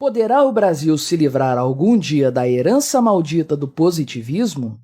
Poderá o Brasil se livrar algum dia da herança maldita do positivismo?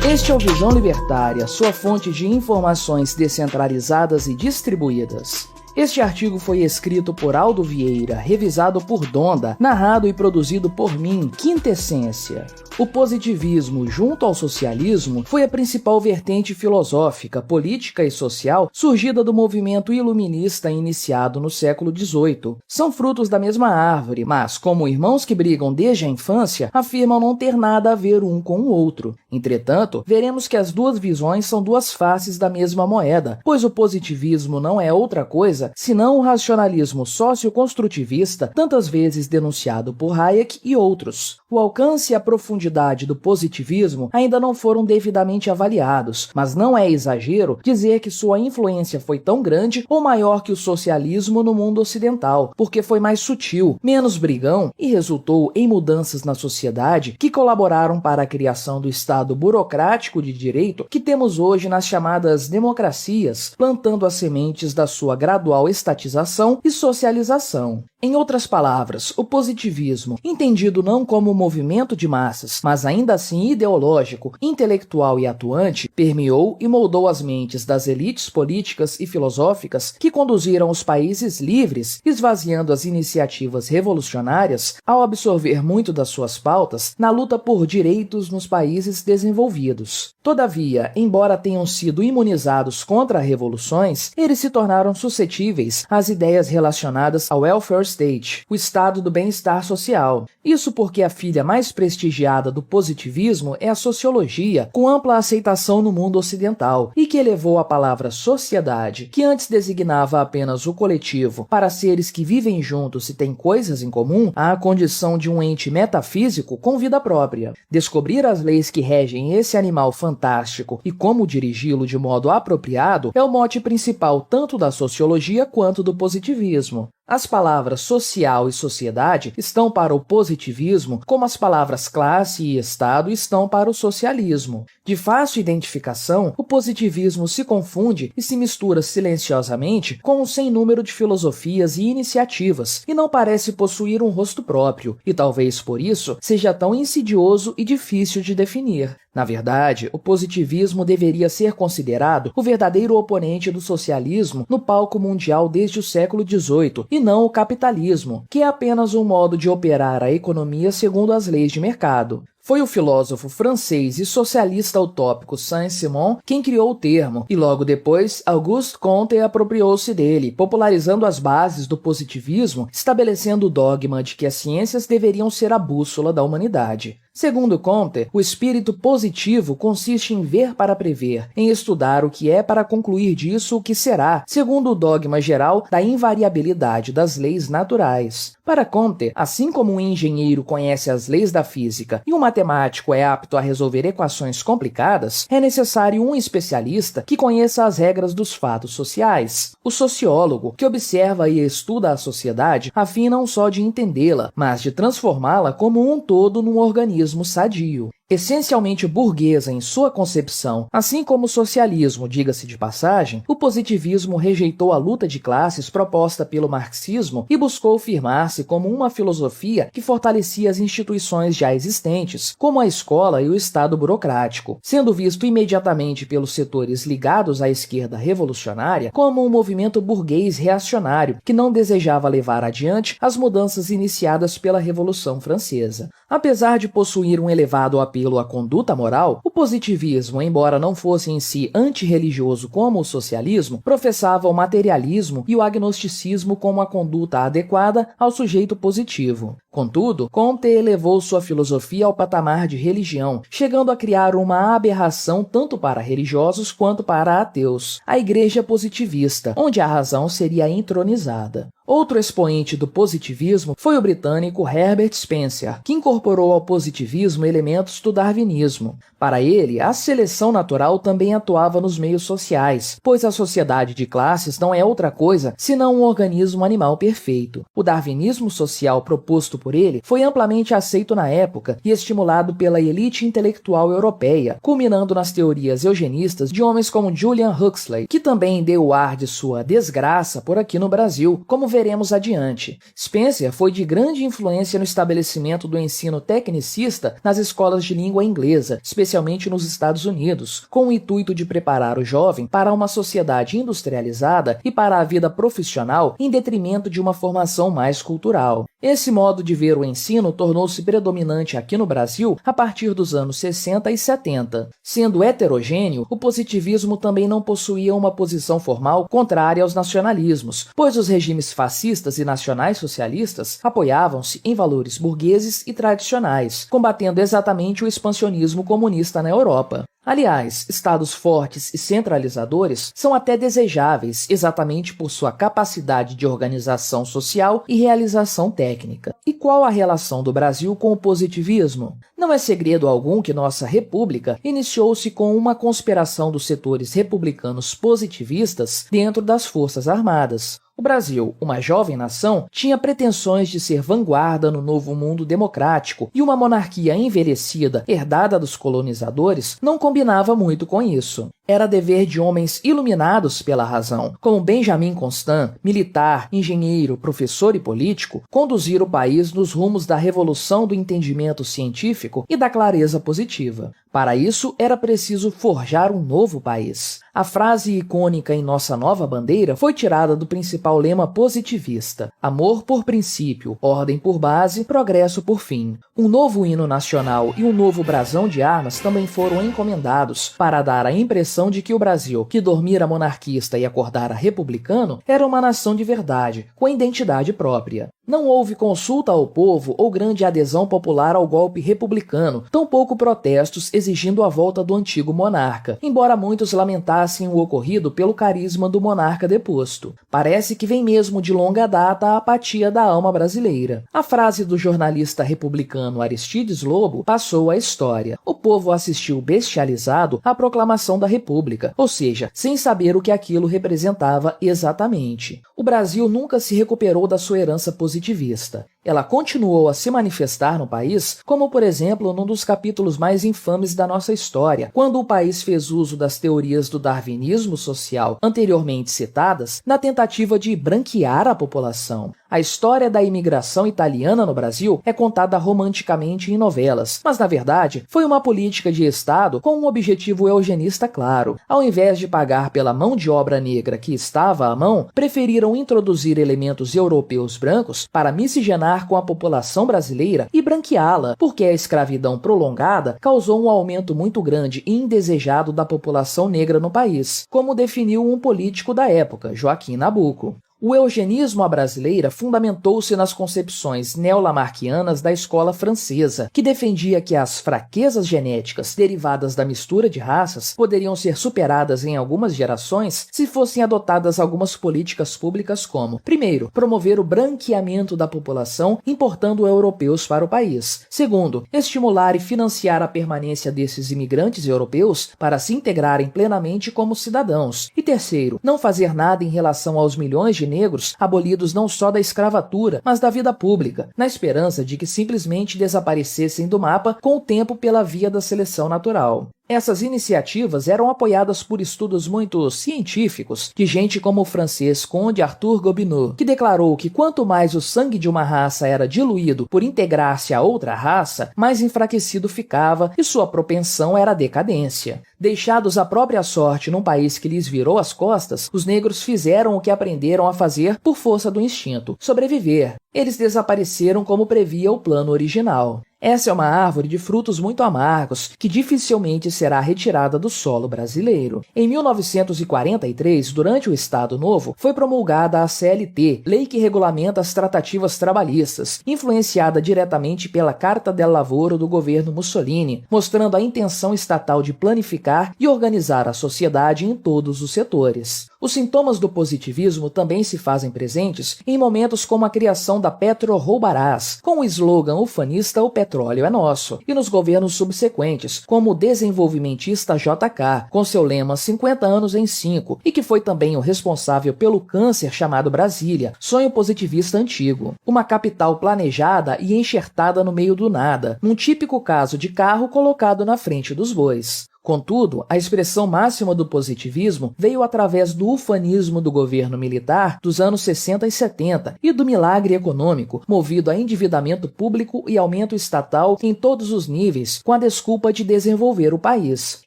Este é o Visão Libertária, sua fonte de informações descentralizadas e distribuídas. Este artigo foi escrito por Aldo Vieira, revisado por Donda, narrado e produzido por mim, Quintessência. O positivismo, junto ao socialismo, foi a principal vertente filosófica, política e social surgida do movimento iluminista iniciado no século XVIII. São frutos da mesma árvore, mas, como irmãos que brigam desde a infância, afirmam não ter nada a ver um com o outro. Entretanto, veremos que as duas visões são duas faces da mesma moeda, pois o positivismo não é outra coisa senão o racionalismo socioconstrutivista, tantas vezes denunciado por Hayek e outros. O alcance e a profundidade do positivismo ainda não foram devidamente avaliados, mas não é exagero dizer que sua influência foi tão grande ou maior que o socialismo no mundo ocidental, porque foi mais sutil, menos brigão e resultou em mudanças na sociedade que colaboraram para a criação do Estado burocrático de direito que temos hoje nas chamadas democracias, plantando as sementes da sua gradual estatização e socialização. Em outras palavras, o positivismo, entendido não como movimento de massas, mas ainda assim ideológico, intelectual e atuante, permeou e moldou as mentes das elites políticas e filosóficas que conduziram os países livres, esvaziando as iniciativas revolucionárias ao absorver muito das suas pautas na luta por direitos nos países desenvolvidos. Todavia, embora tenham sido imunizados contra revoluções, eles se tornaram suscetíveis às ideias relacionadas ao welfare state, o estado do bem-estar social. Isso porque a filha mais prestigiada do positivismo é a sociologia, com ampla aceitação no mundo ocidental, e que elevou a palavra sociedade, que antes designava apenas o coletivo para seres que vivem juntos e têm coisas em comum, à condição de um ente metafísico com vida própria. Descobrir as leis que regem esse animal fantástico e como dirigi-lo de modo apropriado é o mote principal tanto da sociologia quanto do positivismo. As palavras social e sociedade estão para o positivismo, como as palavras classe e Estado estão para o socialismo. De fácil identificação, o positivismo se confunde e se mistura silenciosamente com um sem número de filosofias e iniciativas, e não parece possuir um rosto próprio, e talvez por isso seja tão insidioso e difícil de definir. Na verdade, o positivismo deveria ser considerado o verdadeiro oponente do socialismo no palco mundial desde o século XVIII, e não o capitalismo, que é apenas um modo de operar a economia segundo as leis de mercado. Foi o filósofo francês e socialista utópico Saint-Simon quem criou o termo, e logo depois Auguste Comte apropriou-se dele, popularizando as bases do positivismo, estabelecendo o dogma de que as ciências deveriam ser a bússola da humanidade. Segundo Comte, o espírito positivo consiste em ver para prever, em estudar o que é para concluir disso o que será, segundo o dogma geral da invariabilidade das leis naturais. Para Comte, assim como um engenheiro conhece as leis da física e um matemático é apto a resolver equações complicadas, é necessário um especialista que conheça as regras dos fatos sociais. O sociólogo, que observa e estuda a sociedade, a fim não só de entendê-la, mas de transformá-la como um todo num organismo sadio. Essencialmente burguesa em sua concepção, assim como o socialismo, diga-se de passagem, o positivismo rejeitou a luta de classes proposta pelo marxismo e buscou firmar-se como uma filosofia que fortalecia as instituições já existentes, como a escola e o Estado burocrático, sendo visto imediatamente pelos setores ligados à esquerda revolucionária como um movimento burguês reacionário que não desejava levar adiante as mudanças iniciadas pela Revolução Francesa. Apesar de possuir um elevado apelo à conduta moral, o positivismo, embora não fosse em si antirreligioso como o socialismo, professava o materialismo e o agnosticismo como a conduta adequada ao sujeito positivo. Contudo, Comte elevou sua filosofia ao patamar de religião, chegando a criar uma aberração tanto para religiosos quanto para ateus, a Igreja Positivista, onde a razão seria entronizada. Outro expoente do positivismo foi o britânico Herbert Spencer, que incorporou ao positivismo elementos do darwinismo. Para ele, a seleção natural também atuava nos meios sociais, pois a sociedade de classes não é outra coisa senão um organismo animal perfeito. O darwinismo social proposto por ele foi amplamente aceito na época e estimulado pela elite intelectual europeia, culminando nas teorias eugenistas de homens como Julian Huxley, que também deu o ar de sua desgraça por aqui no Brasil, como veremos adiante. Spencer foi de grande influência no estabelecimento do ensino tecnicista nas escolas de língua inglesa, especialmente nos Estados Unidos, com o intuito de preparar o jovem para uma sociedade industrializada e para a vida profissional em detrimento de uma formação mais cultural. Esse modo de ver o ensino tornou-se predominante aqui no Brasil a partir dos anos 60 e 70. Sendo heterogêneo, o positivismo também não possuía uma posição formal contrária aos nacionalismos, pois os regimes fascistas e nacionais-socialistas apoiavam-se em valores burgueses e tradicionais, combatendo exatamente o expansionismo comunista na Europa. Aliás, estados fortes e centralizadores são até desejáveis exatamente por sua capacidade de organização social e realização técnica. E qual a relação do Brasil com o positivismo? Não é segredo algum que nossa república iniciou-se com uma conspiração dos setores republicanos positivistas dentro das Forças Armadas. O Brasil, uma jovem nação, tinha pretensões de ser vanguarda no novo mundo democrático e uma monarquia envelhecida, herdada dos colonizadores, não combinava muito com isso. Era dever de homens iluminados pela razão, como Benjamin Constant, militar, engenheiro, professor e político, conduzir o país nos rumos da revolução do entendimento científico e da clareza positiva. Para isso, era preciso forjar um novo país. A frase icônica em nossa nova bandeira foi tirada do principal lema positivista: amor por princípio, ordem por base, progresso por fim. Um novo hino nacional e um novo brasão de armas também foram encomendados para dar a impressão de que o Brasil, que dormira monarquista e acordara republicano, era uma nação de verdade, com identidade própria. Não houve consulta ao povo ou grande adesão popular ao golpe republicano, tampouco protestos exigindo a volta do antigo monarca, embora muitos lamentassem o ocorrido pelo carisma do monarca deposto. Parece que vem mesmo de longa data a apatia da alma brasileira. A frase do jornalista republicano Aristides Lobo passou à história. O povo assistiu bestializado à proclamação da República, ou seja, sem saber o que aquilo representava exatamente. O Brasil nunca se recuperou da sua herança positivista. Ela continuou a se manifestar no país, como por exemplo num dos capítulos mais infames da nossa história, quando o país fez uso das teorias do darwinismo social anteriormente citadas na tentativa de branquear a população. A história da imigração italiana no Brasil é contada romanticamente em novelas, mas na verdade foi uma política de Estado com um objetivo eugenista claro. Ao invés de pagar pela mão de obra negra que estava à mão, preferiram introduzir elementos europeus brancos para miscigenar com a população brasileira e branqueá-la, porque a escravidão prolongada causou um aumento muito grande e indesejado da população negra no país, como definiu um político da época, Joaquim Nabuco. O eugenismo à brasileira fundamentou-se nas concepções neolamarquianas da escola francesa, que defendia que as fraquezas genéticas derivadas da mistura de raças poderiam ser superadas em algumas gerações se fossem adotadas algumas políticas públicas como, primeiro, promover o branqueamento da população importando europeus para o país. Segundo, estimular e financiar a permanência desses imigrantes europeus para se integrarem plenamente como cidadãos. E terceiro, não fazer nada em relação aos milhões de negros abolidos não só da escravatura, mas da vida pública, na esperança de que simplesmente desaparecessem do mapa com o tempo pela via da seleção natural. Essas iniciativas eram apoiadas por estudos muito científicos de gente como o francês Conde Arthur Gobineau, que declarou que quanto mais o sangue de uma raça era diluído por integrar-se a outra raça, mais enfraquecido ficava e sua propensão era a decadência. Deixados à própria sorte num país que lhes virou as costas, os negros fizeram o que aprenderam a fazer por força do instinto: sobreviver. Eles desapareceram como previa o plano original. Essa é uma árvore de frutos muito amargos, que dificilmente será retirada do solo brasileiro. Em 1943, durante o Estado Novo, foi promulgada a CLT, lei que regulamenta as tratativas trabalhistas, influenciada diretamente pela Carta del Lavoro do governo Mussolini, mostrando a intenção estatal de planificar e organizar a sociedade em todos os setores. Os sintomas do positivismo também se fazem presentes em momentos como a criação da Petro Roubarás, com o slogan ufanista "O petróleo é nosso", e nos governos subsequentes, como o desenvolvimentista JK, com seu lema 50 anos em 5, e que foi também o responsável pelo câncer chamado Brasília, sonho positivista antigo. Uma capital planejada e enxertada no meio do nada, num típico caso de carro colocado na frente dos bois. Contudo, a expressão máxima do positivismo veio através do ufanismo do governo militar dos anos 60 e 70 e do milagre econômico, movido a endividamento público e aumento estatal em todos os níveis, com a desculpa de desenvolver o país.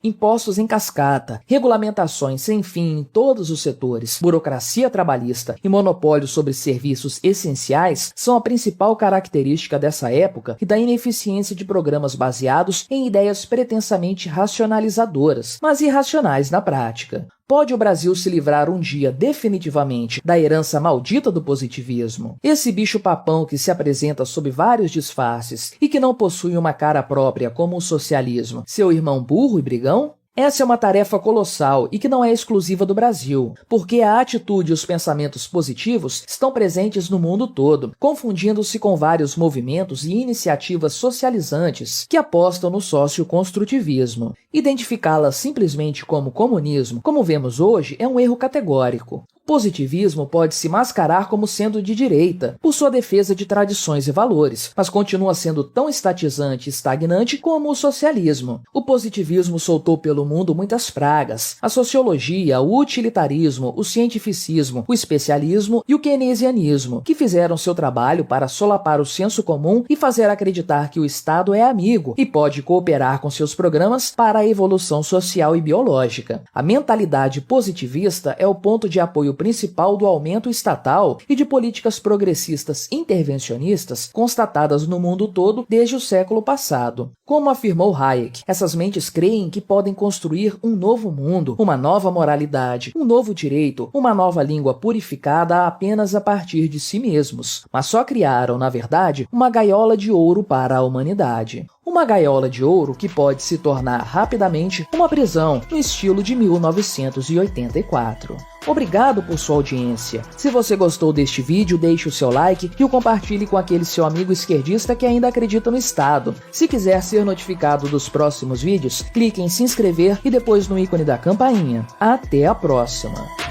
Impostos em cascata, regulamentações sem fim em todos os setores, burocracia trabalhista e monopólio sobre serviços essenciais são a principal característica dessa época e da ineficiência de programas baseados em ideias pretensamente racionalizadoras, mas irracionais na prática. Pode o Brasil se livrar um dia definitivamente da herança maldita do positivismo? Esse bicho-papão que se apresenta sob vários disfarces e que não possui uma cara própria como o socialismo, seu irmão burro e brigão? Essa é uma tarefa colossal e que não é exclusiva do Brasil, porque a atitude e os pensamentos positivos estão presentes no mundo todo, confundindo-se com vários movimentos e iniciativas socializantes que apostam no socioconstrutivismo. Identificá-las simplesmente como comunismo, como vemos hoje, é um erro categórico. O positivismo pode se mascarar como sendo de direita, por sua defesa de tradições e valores, mas continua sendo tão estatizante e estagnante como o socialismo. O positivismo soltou pelo mundo muitas pragas: a sociologia, o utilitarismo, o cientificismo, o especialismo e o keynesianismo, que fizeram seu trabalho para solapar o senso comum e fazer acreditar que o Estado é amigo e pode cooperar com seus programas para a evolução social e biológica. A mentalidade positivista é o ponto de apoio principal do aumento estatal e de políticas progressistas intervencionistas constatadas no mundo todo desde o século passado. Como afirmou Hayek, essas mentes creem que podem construir um novo mundo, uma nova moralidade, um novo direito, uma nova língua purificada apenas a partir de si mesmos, mas só criaram, na verdade, uma gaiola de ouro para a humanidade. Uma gaiola de ouro que pode se tornar rapidamente uma prisão no estilo de 1984. Obrigado por sua audiência. Se você gostou deste vídeo, deixe o seu like e o compartilhe com aquele seu amigo esquerdista que ainda acredita no Estado. Se quiser ser notificado dos próximos vídeos, clique em se inscrever e depois no ícone da campainha. Até a próxima!